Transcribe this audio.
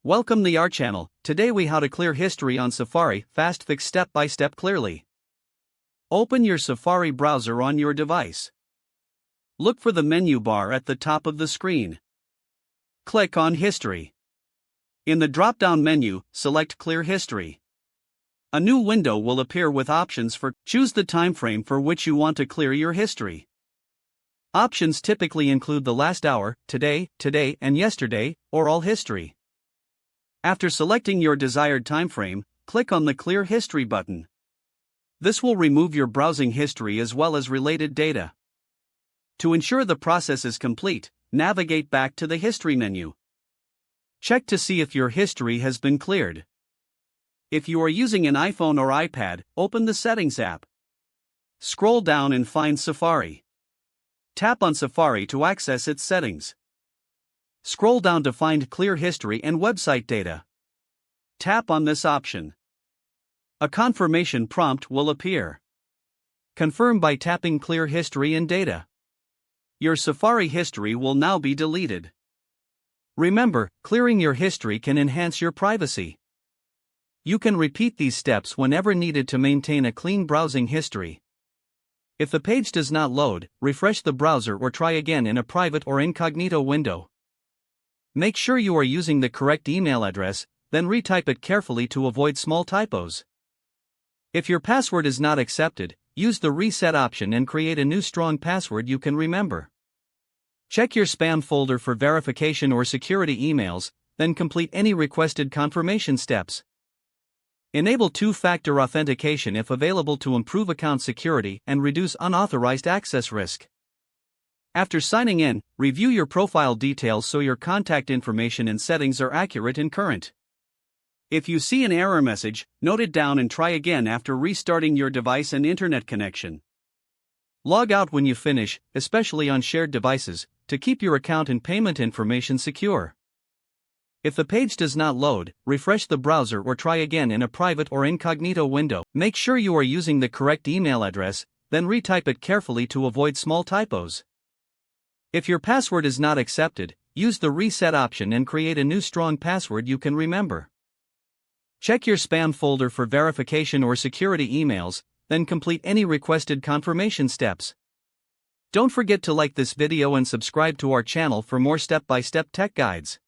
Welcome to our channel. Today we how to clear history on Safari, fast fix step by step clearly. Open your Safari browser on your device. Look for the menu bar at the top of the screen. Click on History. In the drop-down menu, select Clear History. A new window will appear with options for choose the time frame for which you want to clear your history. Options typically include the last hour, today and yesterday, or all history. After selecting your desired time frame, click on the Clear History button. This will remove your browsing history as well as related data. To ensure the process is complete, navigate back to the History menu. Check to see if your history has been cleared. If you are using an iPhone or iPad, open the Settings app. Scroll down and find Safari. Tap on Safari to access its settings. Scroll down to find Clear History and Website Data. Tap on this option. A confirmation prompt will appear. Confirm by tapping Clear History and Data. Your Safari history will now be deleted. Remember, clearing your history can enhance your privacy. You can repeat these steps whenever needed to maintain a clean browsing history. If the page does not load, refresh the browser or try again in a private or incognito window. Make sure you are using the correct email address, then retype it carefully to avoid small typos. If your password is not accepted, use the reset option and create a new strong password you can remember. Check your spam folder for verification or security emails, then complete any requested confirmation steps. Enable two-factor authentication if available to improve account security and reduce unauthorized access risk. After signing in, review your profile details so your contact information and settings are accurate and current. If you see an error message, note it down and try again after restarting your device and internet connection. Log out when you finish, especially on shared devices, to keep your account and payment information secure. If the page does not load, refresh the browser or try again in a private or incognito window. Make sure you are using the correct email address, then retype it carefully to avoid small typos. If your password is not accepted, use the reset option and create a new strong password you can remember. Check your spam folder for verification or security emails, then complete any requested confirmation steps. Don't forget to like this video and subscribe to our channel for more step-by-step tech guides.